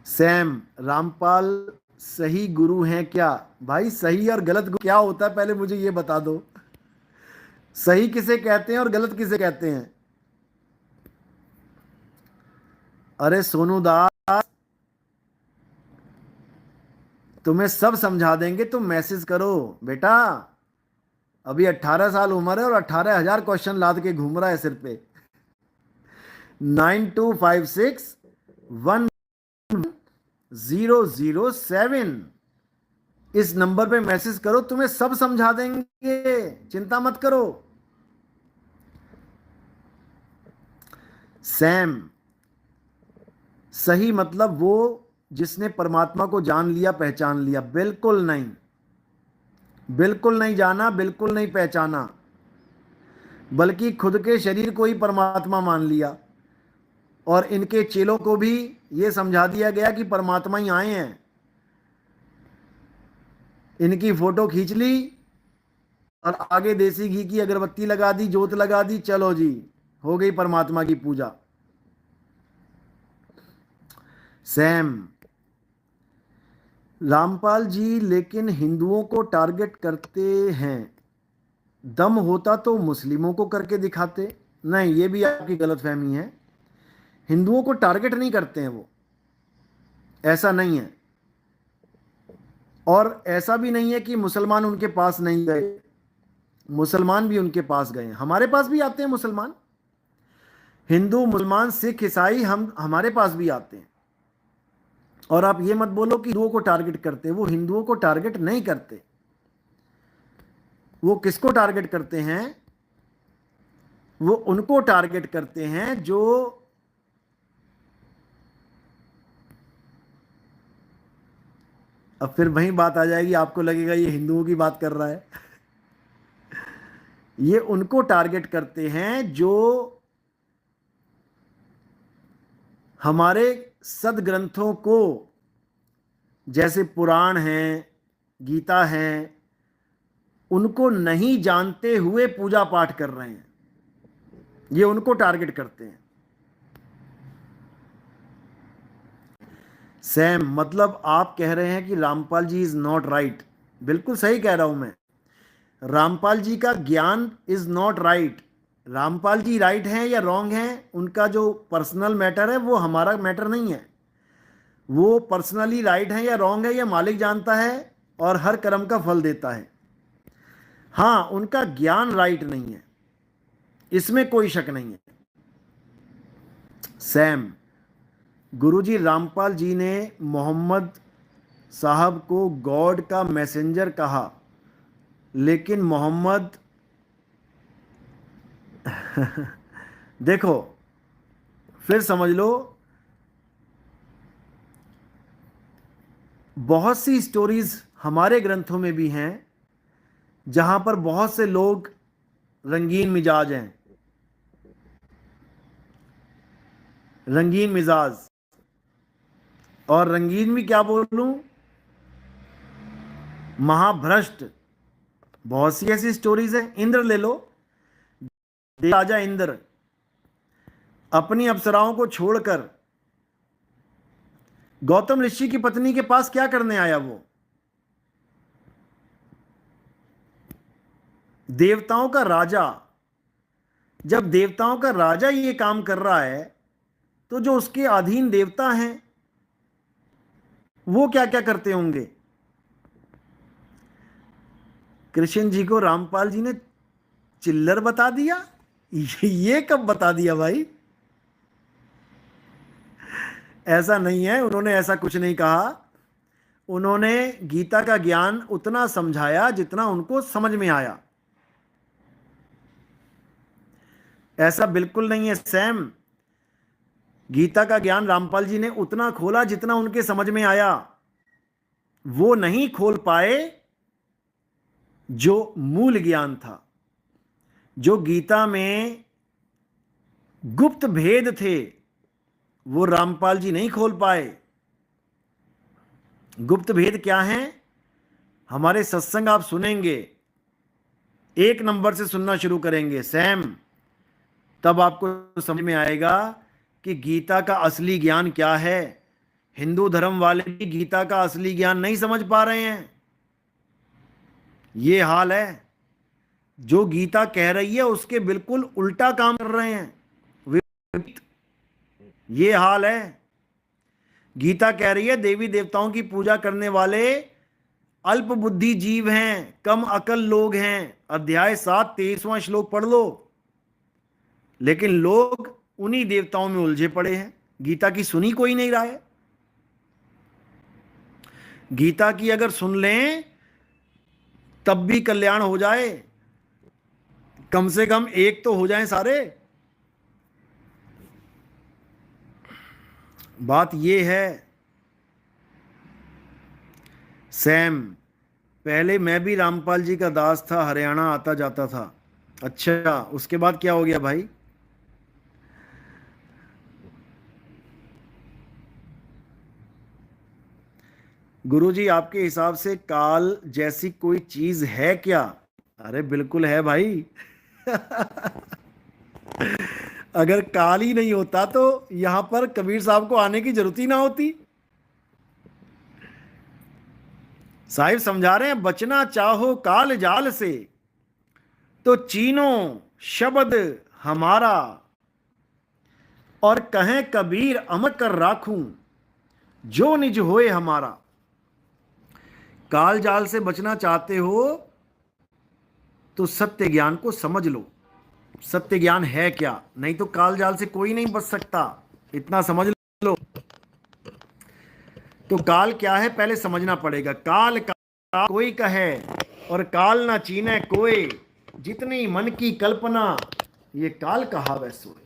Sam, Rampal सही गुरु हैं क्या? भाई सही और गलत गुरु क्या होता है पहले मुझे ये बता दो। सही किसे कहते हैं और गलत किसे कहते हैं? अरे सोनू दास, तुम्हें सब समझा देंगे, तुम मैसेज करो बेटा। अभी 18 साल उम्र है और 18,000 क्वेश्चन लाद के घूम रहा है सिर पे। 9256 10007 इस नंबर पे मैसेज करो, तुम्हें सब समझा देंगे, चिंता मत करो। सैम, सही मतलब वो जिसने परमात्मा को जान लिया, पहचान लिया। बिल्कुल नहीं, बिल्कुल नहीं जाना, बिल्कुल नहीं पहचाना, बल्कि खुद के शरीर को ही परमात्मा मान लिया। और इनके चेलों को भी ये समझा दिया गया कि परमात्मा ही आए हैं। इनकी फोटो खींच ली और आगे देसी घी की अगरबत्ती लगा दी, जोत लगा दी, चलो जी हो गई परमात्मा की पूजा। सैम, रामपाल जी लेकिन हिंदुओं को टारगेट करते हैं, दम होता तो मुस्लिमों को करके दिखाते। नहीं, ये भी आपकी गलतफहमी है। हिंदुओं को टारगेट नहीं करते हैं वो, ऐसा नहीं है। और ऐसा भी नहीं है कि मुसलमान उनके पास नहीं गए, मुसलमान भी उनके पास गए। हमारे पास भी आते हैं मुसलमान, हिंदू मुसलमान सिख ईसाई, हम हमारे पास भी आते हैं। और आप ये मत बोलो कि हिंदुओं को टारगेट करते, वो हिंदुओं को टारगेट नहीं करते। वो किसको टारगेट करते हैं? वो उनको टारगेट करते हैं जो अब फिर वही बात आ जाएगी, आपको लगेगा ये हिंदुओं की बात कर रहा है। ये उनको टारगेट करते हैं जो हमारे सदग्रंथों को, जैसे पुराण हैं, गीता हैं, उनको नहीं जानते हुए पूजा पाठ कर रहे हैं। ये उनको टारगेट करते हैं। सैम, मतलब आप कह रहे हैं कि Rampal ji is not right. बिल्कुल सही कह रहा हूं मैं। रामपाल जी का ज्ञान is not right. Rampal ji right हैं या रॉन्ग हैं, उनका जो पर्सनल मैटर है वो हमारा मैटर नहीं है। वो पर्सनली राइट हैं या रॉन्ग है ये मालिक जानता है और हर कर्म का फल देता है। हाँ, उनका ज्ञान राइट नहीं है, इसमें कोई शक नहीं है। सैम, गुरुजी रामपाल जी ने मोहम्मद साहब को गॉड का मैसेंजर कहा, लेकिन मोहम्मद देखो, फिर समझ लो, बहुत सी स्टोरीज हमारे ग्रंथों में भी हैं जहां पर बहुत से लोग रंगीन मिजाज हैं, रंगीन मिजाज। और रंगीन भी क्या बोलूं, महाभ्रष्ट। बहुत सी ऐसी स्टोरीज हैं। इंद्र ले लो, राजा इंद्र अपनी अप्सराओं को छोड़कर गौतम ऋषि की पत्नी के पास क्या करने आया? वो देवताओं का राजा। जब देवताओं का राजा ये काम कर रहा है तो जो उसके अधीन देवता हैं वो क्या क्या करते होंगे? कृष्ण जी को रामपाल जी ने चिल्लर बता दिया? ये कब बता दिया भाई? ऐसा नहीं है, उन्होंने ऐसा कुछ नहीं कहा। उन्होंने गीता का ज्ञान उतना समझाया जितना उनको समझ में आया। ऐसा बिल्कुल नहीं है सैम। गीता का ज्ञान रामपाल जी ने उतना खोला जितना उनके समझ में आया। वो नहीं खोल पाए जो मूल ज्ञान था, जो गीता में गुप्त भेद थे, वो रामपाल जी नहीं खोल पाए। गुप्त भेद क्या हैं? हमारे सत्संग आप सुनेंगे, 1 नंबर से सुनना शुरू करेंगे सैम, तब आपको समझ में आएगा कि गीता का असली ज्ञान क्या है। हिंदू धर्म वाले भी गीता का असली ज्ञान नहीं समझ पा रहे हैं। ये हाल है। जो गीता कह रही है उसके बिल्कुल उल्टा काम कर रहे हैं, विपरीत। ये हाल है। गीता कह रही है देवी देवताओं की पूजा करने वाले अल्प बुद्धि जीव हैं, कम अकल लोग हैं। अध्याय 7 23वां श्लोक पढ़ लो। लेकिन लोग उन्हीं देवताओं में उलझे पड़े हैं, गीता की सुनी कोई नहीं रहा है। गीता की अगर सुन लें तब भी कल्याण हो जाए, कम से कम एक तो हो जाएं सारे। बात यह है सैम, पहले मैं भी रामपाल जी का दास था, हरियाणा आता जाता था। अच्छा, उसके बाद क्या हो गया भाई? गुरुजी आपके हिसाब से काल जैसी कोई चीज है क्या? अरे बिल्कुल है भाई। अगर काल ही नहीं होता तो यहां पर कबीर साहब को आने की जरूरत ही ना होती। साहिब समझा रहे हैं, बचना चाहो काल जाल से तो चीनो शब्द हमारा, और कहें कबीर अमर कर राखूं जो निज होए हमारा। काल जाल से बचना चाहते हो तो सत्य ज्ञान को समझ लो। सत्य ज्ञान है क्या, नहीं तो काल जाल से कोई नहीं बच सकता, इतना समझ लो। तो काल क्या है पहले समझना पड़ेगा। काल का कोई कहे और काल ना चीने कोई, जितनी मन की कल्पना ये काल कहा वै सोए।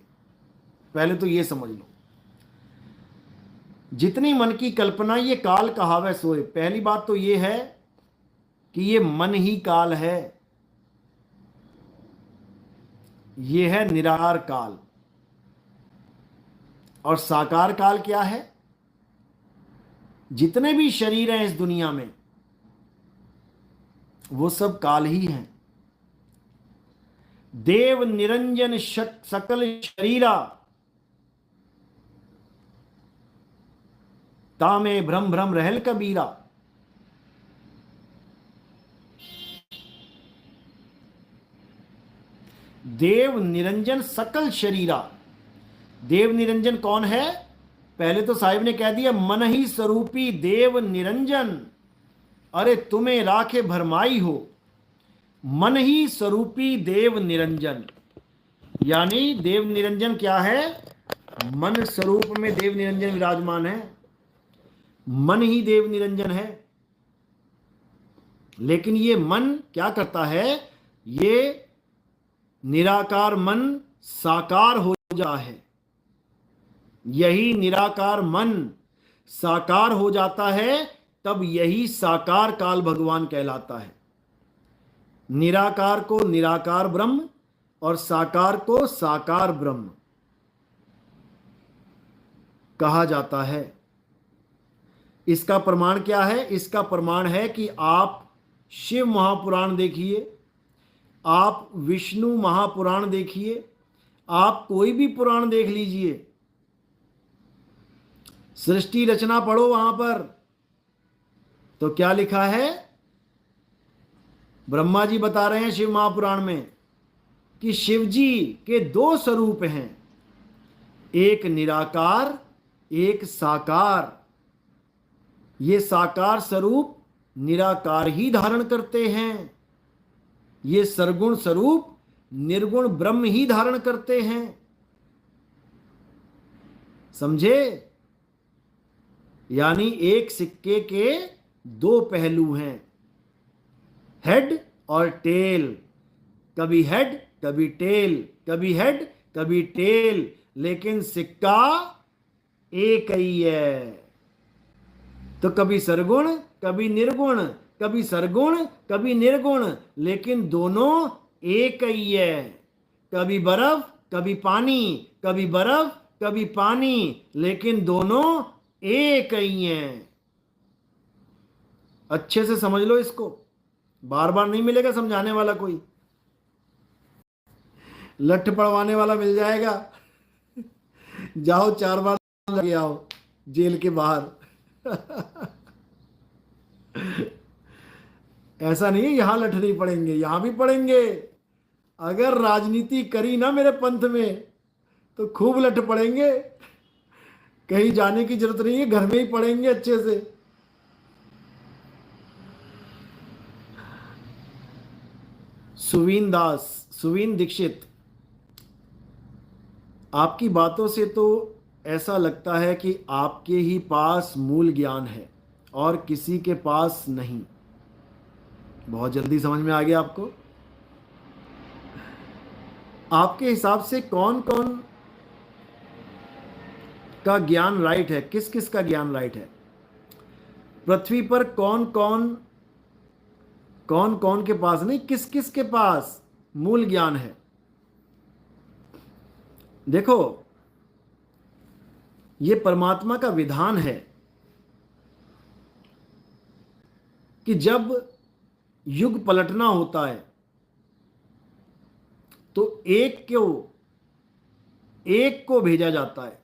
पहले तो ये समझ लो, जितनी मन की कल्पना ये काल कहा वै सोए। पहली बात तो ये है कि ये मन ही काल है, ये है निराकार काल। और साकार काल क्या है? जितने भी शरीर हैं इस दुनिया में वो सब काल ही हैं। देव निरंजन सकल शरीरा, तामे भ्रम भ्रम रहल कबीरा। देव निरंजन सकल शरीरा। देव निरंजन कौन है? पहले तो साहिब ने कह दिया मन ही स्वरूपी देव निरंजन, अरे तुम्हें राखे भरमाई हो। मन ही स्वरूपी देव निरंजन, यानी देव निरंजन क्या है? मन स्वरूप में देव निरंजन विराजमान है, मन ही देव निरंजन है। लेकिन ये मन क्या करता है? ये निराकार मन साकार हो जाता है। यही निराकार मन साकार हो जाता है, तब यही साकार काल भगवान कहलाता है। निराकार को निराकार ब्रह्म और साकार को साकार ब्रह्म कहा जाता है। इसका प्रमाण क्या है? इसका प्रमाण है कि आप शिव महापुराण देखिए, आप विष्णु महापुराण देखिए, आप कोई भी पुराण देख लीजिए, सृष्टि रचना पढ़ो वहां पर, तो क्या लिखा है? ब्रह्मा जी बता रहे हैं शिव महापुराण में कि शिव जी के दो स्वरूप हैं, एक निराकार एक साकार। ये साकार स्वरूप निराकार ही धारण करते हैं, ये सरगुण स्वरूप निर्गुण ब्रह्म ही धारण करते हैं। समझे? यानी एक सिक्के के दो पहलू हैं, हेड और टेल। कभी हेड कभी टेल, कभी हेड कभी टेल, लेकिन सिक्का एक ही है। तो कभी सरगुण कभी निर्गुण, कभी सरगुण कभी निर्गुण, लेकिन दोनों एक ही है। कभी बर्फ कभी पानी, कभी बर्फ कभी पानी, लेकिन दोनों एक ही हैं। अच्छे से समझ लो इसको, बार बार नहीं मिलेगा समझाने वाला, कोई लठ पड़वाने वाला मिल जाएगा। जाओ 4 बार लगे आओ जेल के बाहर। ऐसा नहीं है यहां लठ नहीं पड़ेंगे, यहां भी पड़ेंगे। अगर राजनीति करी ना मेरे पंथ में तो खूब लठ पड़ेंगे। कहीं जाने की जरूरत नहीं है, घर में ही पड़ेंगे अच्छे से। सुवीन दास, सुवीन दीक्षित, आपकी बातों से तो ऐसा लगता है कि आपके ही पास मूल ज्ञान है और किसी के पास नहीं। बहुत जल्दी समझ में आ गया आपको। आपके हिसाब से कौन कौन का ज्ञान राइट है, किस किस का ज्ञान राइट है? पृथ्वी पर कौन कौन के पास नहीं, किस किस के पास मूल ज्ञान है? देखो, यह परमात्मा का विधान है कि जब युग पलटना होता है तो एक को भेजा जाता है,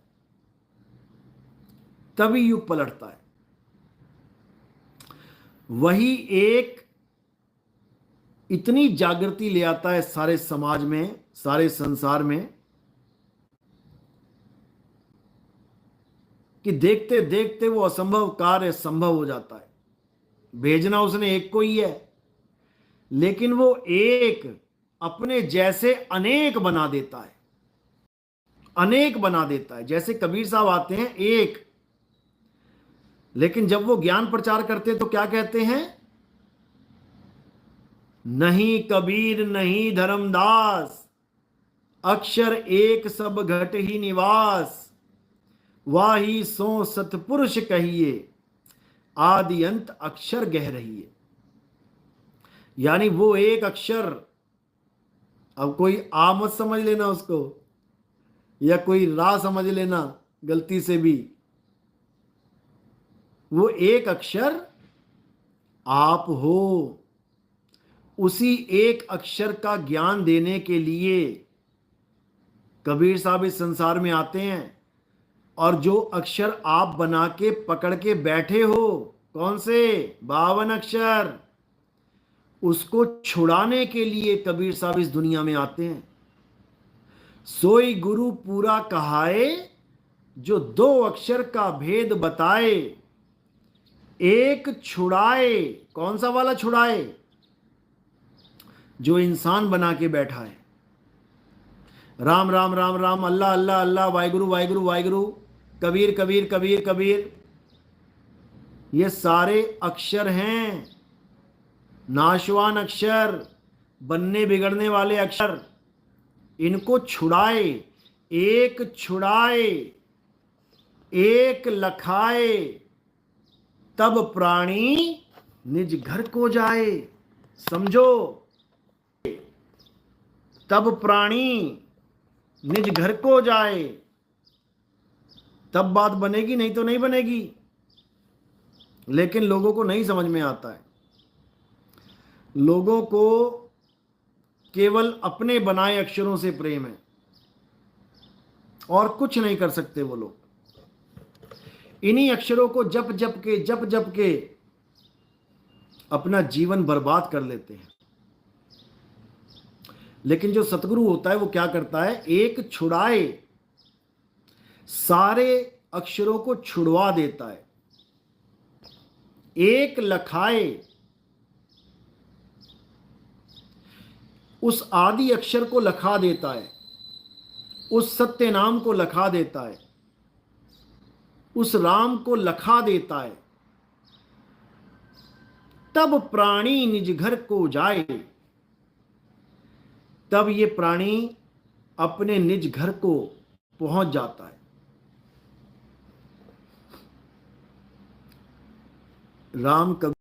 तभी युग पलटता है। वही एक इतनी जागृति ले आता है सारे समाज में, सारे संसार में, कि देखते देखते वो असंभव कार्य संभव हो जाता है। भेजना उसने एक को ही है, लेकिन वो एक अपने जैसे अनेक बना देता है, अनेक बना देता है। जैसे कबीर साहब आते हैं एक, लेकिन जब वो ज्ञान प्रचार करते हैं तो क्या कहते हैं? नहीं कबीर नहीं धर्मदास, अक्षर एक सब घट ही निवास, वाही सो सतपुरुष कहिए, आदि अंत अक्षर गह रहिए। यानी वो एक अक्षर, अब कोई आ मत समझ लेना उसको, या कोई रा समझ लेना गलती से भी। वो एक अक्षर आप हो। उसी एक अक्षर का ज्ञान देने के लिए कबीर साहब इस संसार में आते हैं। और जो अक्षर आप बना के पकड़ के बैठे हो, कौन से 52 अक्षर, उसको छुड़ाने के लिए कबीर साहब इस दुनिया में आते हैं। सोई गुरु पूरा कहाए, जो 2 अक्षर का भेद बताए, एक छुड़ाए। कौन सा वाला छुड़ाए? जो इंसान बना के बैठा है। राम राम राम राम, अल्लाह अल्लाह अल्लाह, वाहिगुरु वाहिगुरु वाहिगुरु, कबीर कबीर कबीर कबीर, ये सारे अक्षर हैं, नाशवान अक्षर, बनने बिगड़ने वाले अक्षर। इनको छुड़ाए, एक छुड़ाए, एक लखाए, तब प्राणी निज घर को जाए। समझो, तब प्राणी निज घर को जाए, तब बात बनेगी, नहीं तो नहीं बनेगी। लेकिन लोगों को नहीं समझ में आता है। लोगों को केवल अपने बनाए अक्षरों से प्रेम है और कुछ नहीं कर सकते वो लोग। इन्हीं अक्षरों को जप जप के अपना जीवन बर्बाद कर लेते हैं। लेकिन जो सतगुरु होता है वो क्या करता है? एक छुड़ाए, सारे अक्षरों को छुड़वा देता है। एक लखाए, उस आदि अक्षर को लखा देता है, उस सत्य नाम को लखा देता है, उस राम को लखा देता है। तब प्राणी निज घर को जाए, तब ये प्राणी अपने निज घर को पहुंच जाता है। राम कबीर